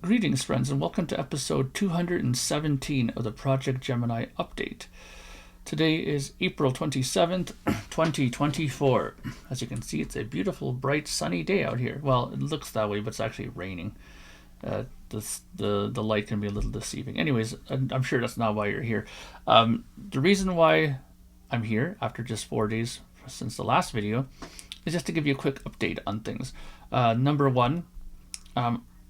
Greetings, friends, and welcome to episode 217 of the Projekt Gemineye update. Today is April 27th, 2024. As you can see, it's a beautiful, bright, sunny day out here. Well, it looks that way, but it's actually raining. The light can be a little deceiving. Anyways, I'm sure that's not why you're here. The reason why I'm here after just 4 days since the last video is just to give you a quick update on things. Number one,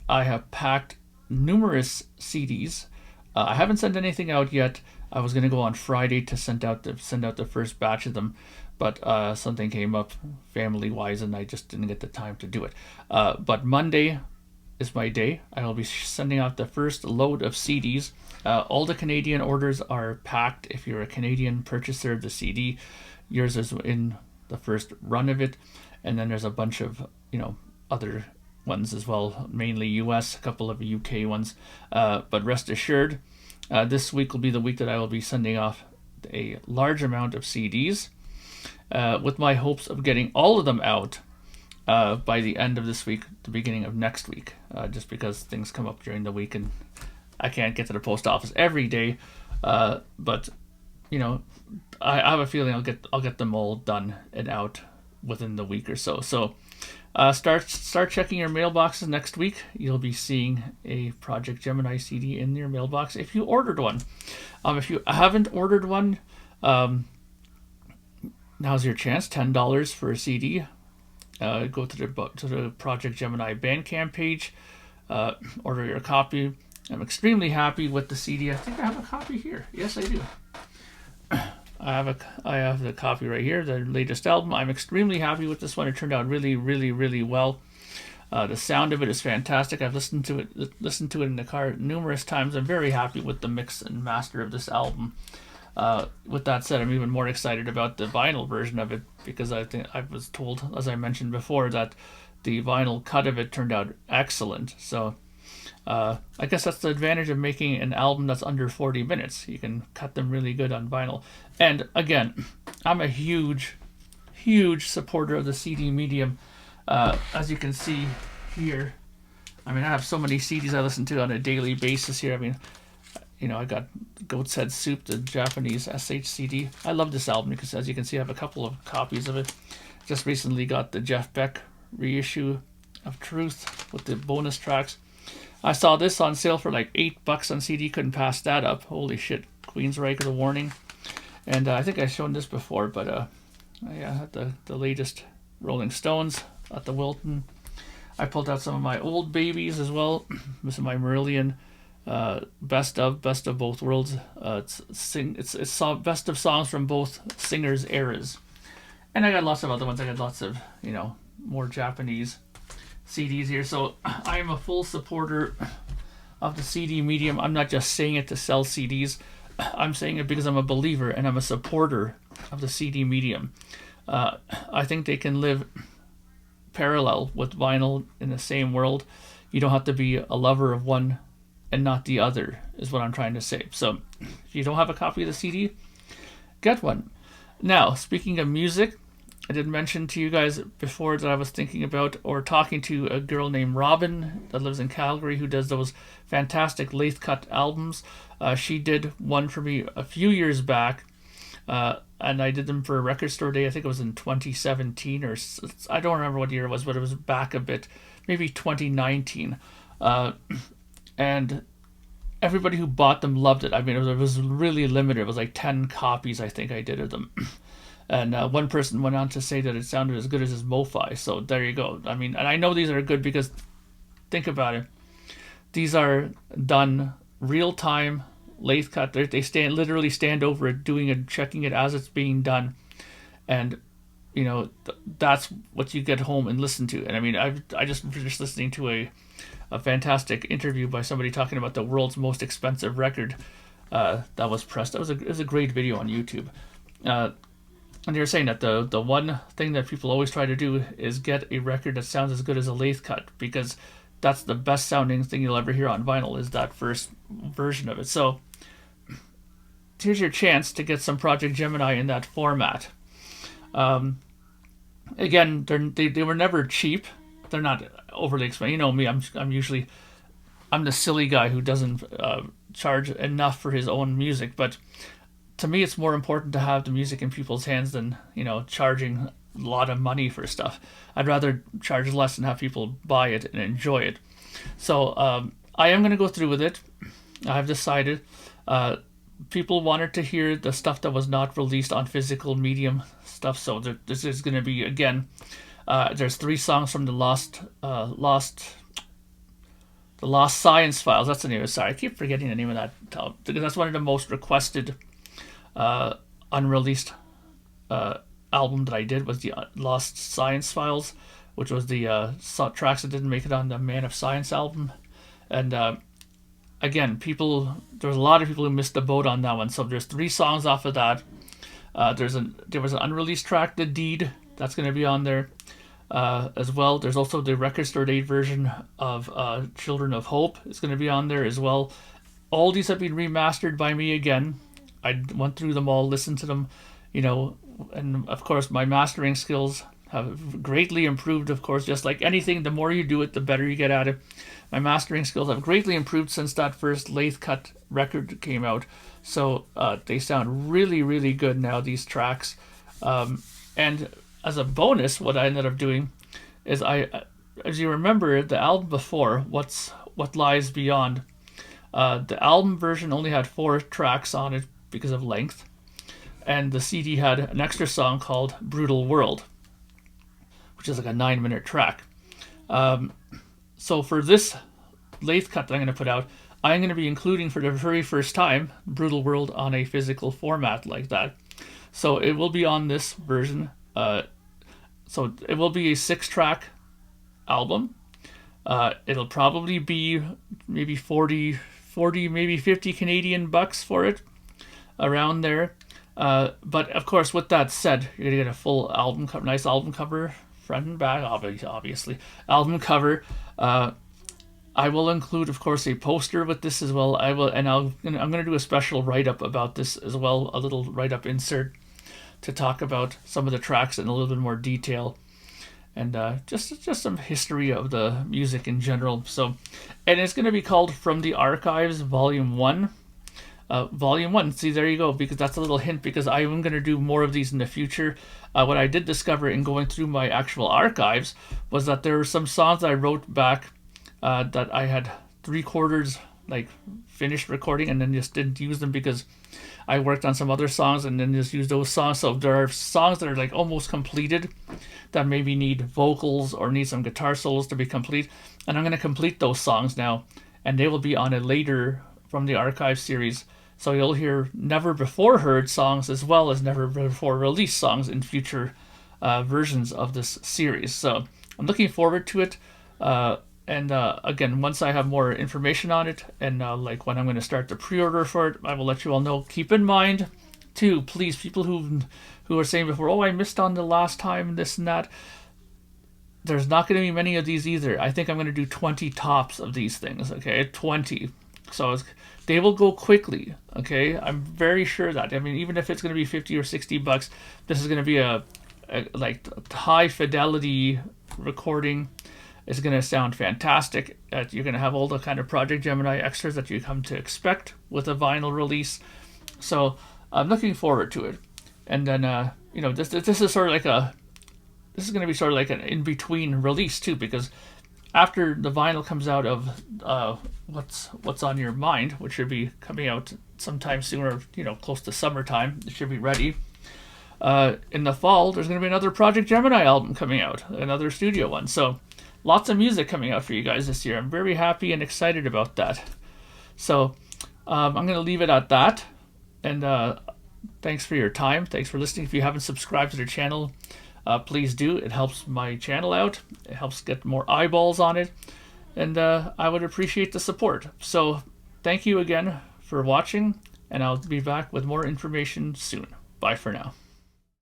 I have packed numerous CDs. I haven't sent anything out yet. I was going to go on Friday to send out the first batch of them, but something came up family-wise, and I just didn't get the time to do it. But Monday is my day. I will be sending out the first load of CDs. All the Canadian orders are packed. If you're a Canadian purchaser of the CD, yours is in the first run of it, and then there's a bunch of other ones as well, mainly US, a couple of UK ones. But rest assured, this week will be the week that I will be sending off a large amount of CDs, with my hopes of getting all of them out by the end of this week, the beginning of next week, just because things come up during the week and I can't get to the post office every day. But I have a feeling I'll get them all done and out within the week or so. So start checking your mailboxes next week. You'll be seeing a Projekt Gemineye CD in your mailbox if you ordered one. If you haven't ordered one, now's your chance. $10 for a CD. Go to the Projekt Gemineye Bandcamp page. Order your copy. I'm extremely happy with the CD. I think I have a copy here. Yes, I do. I have the copy right here, the latest album. I'm extremely happy with this one. It turned out really, really, really well. The sound of it is fantastic. I've listened to it in the car numerous times. I'm very happy with the mix and master of this album. With that said, I'm even more excited about the vinyl version of it, because I was told, as I mentioned before, that the vinyl cut of it turned out excellent. So I guess that's the advantage of making an album that's under 40 minutes. You can cut them really good on vinyl. And again, I'm a huge, huge supporter of the CD medium. As you can see here, I have so many CDs I listen to on a daily basis here. I got Goat's Head Soup, the Japanese SH CD. I love this album because, as you can see, I have a couple of copies of it. Just recently got the Jeff Beck reissue of Truth with the bonus tracks. I saw this on sale for like $8 on CD. Couldn't pass that up. Holy shit. Queensryche, The Warning. And I think I've shown this before, but I had the latest Rolling Stones at the Wilton. I pulled out some of my old babies as well. This is my Marillion best of both worlds. It's best of songs from both singers' eras. And I got lots of other ones. I got lots of, more Japanese CDs here. So I am a full supporter of the CD medium. I'm not just saying it to sell CDs. I'm saying it because I'm a believer and I'm a supporter of the CD medium. I think they can live parallel with vinyl in the same world. You don't have to be a lover of one and not the other, is what I'm trying to say. So if you don't have a copy of the CD, get one. Now, speaking of music, I did mention to you guys before that I was thinking about or talking to a girl named Robin that lives in Calgary who does those fantastic lathe cut albums. She did one for me a few years back, and I did them for a record store day. I think it was in 2017 or I don't remember what year it was, but it was back a bit, maybe 2019. And everybody who bought them loved it. It was really limited. It was like 10 copies I think I did of them. And one person went on to say that it sounded as good as his Mo-Fi. So there you go. And I know these are good because, think about it. These are done real time, lathe cut. They literally stand over it, doing it, checking it as it's being done. And, that's what you get home and listen to. And I just finished listening to a fantastic interview by somebody talking about the world's most expensive record that was pressed. It was a great video on YouTube. And they were saying that the one thing that people always try to do is get a record that sounds as good as a lathe cut, because that's the best sounding thing you'll ever hear on vinyl, is that first version of it. So here's your chance to get some Projekt Gemineye in that format. Again, they were never cheap. They're not overly expensive. You know me, I'm usually I'm the silly guy who doesn't charge enough for his own music. But to me, it's more important to have the music in people's hands than, charging a lot of money for stuff. I'd rather charge less and have people buy it and enjoy it. So I am going to go through with it. I've decided. People wanted to hear the stuff that was not released on physical medium stuff. So this is going to be, again, there's 3 songs from the Lost Science Files. That's the name of it. Sorry, I keep forgetting the name of that because that's one of the most requested unreleased album that I did, was the Lost Science Files, which was the tracks that didn't make it on the Man of Science album. And again, there's a lot of people who missed the boat on that one. So there's 3 songs off of that. There was an unreleased track, The Deed, that's going to be on there as well. There's also the record store date version of Children of Hope. It's going to be on there as well. All these have been remastered by me again. I went through them all, listened to them, and of course my mastering skills have greatly improved. Of course, just like anything, the more you do it, the better you get at it. My mastering skills have greatly improved since that first lathe cut record came out. So they sound really, really good now, these tracks. And as a bonus, what I ended up doing is as you remember, the album before, What Lies Beyond, the album version only had 4 tracks on it because of length. And the CD had an extra song called Brutal World, which is like a 9-minute track. So for this lathe cut that I'm going to put out, I'm going to be including for the very first time Brutal World on a physical format like that. So it will be on this version. So it will be a 6-track album. It'll probably be maybe 40, maybe 50 Canadian bucks for it, around there. But of course, with that said, you're gonna get a full album cover, nice album cover, front and back, obviously album cover. I will include, of course, a poster with this as well. I'm gonna do a special write-up about this as well, a little write-up insert to talk about some of the tracks in a little bit more detail, and just some history of the music in general. So, and it's gonna be called From the Archives Volume 1. Volume 1, see, there you go, because that's a little hint, because I am going to do more of these in the future. What I did discover in going through my actual archives was that there were some songs I wrote back that I had 3/4 like finished recording and then just didn't use them because I worked on some other songs and then just used those songs. So there are songs that are like almost completed that maybe need vocals or need some guitar solos to be complete, and I'm going to complete those songs now, and they will be on a later From the Archive series. So you'll hear never before heard songs as well as never before released songs in future versions of this series. So I'm looking forward to it. And again, once I have more information on it and like when I'm going to start the pre-order for it, I will let you all know. Keep in mind, too, please, people who are saying before, oh, I missed on the last time, this and that. There's not going to be many of these either. I think I'm going to do 20 tops of these things, okay? 20. So they will go quickly, okay? I'm very sure that. I mean, even if it's going to be 50 or 60 bucks, this is going to be a like high fidelity recording. It's going to sound fantastic. You're going to have all the kind of Projekt Gemineye extras that you come to expect with a vinyl release. So I'm looking forward to it. And then this is sort of like this is going to be sort of like an in-between release too, because after the vinyl comes out of What's on Your Mind, which should be coming out sometime sooner, close to summertime, it should be ready. In the fall, there's going to be another Projekt Gemineye album coming out, another studio one. So lots of music coming out for you guys this year. I'm very happy and excited about that. So I'm going to leave it at that. And thanks for your time. Thanks for listening. If you haven't subscribed to the channel, please do. It helps my channel out. It helps get more eyeballs on it. And I would appreciate the support. So thank you again for watching, and I'll be back with more information soon. Bye for now.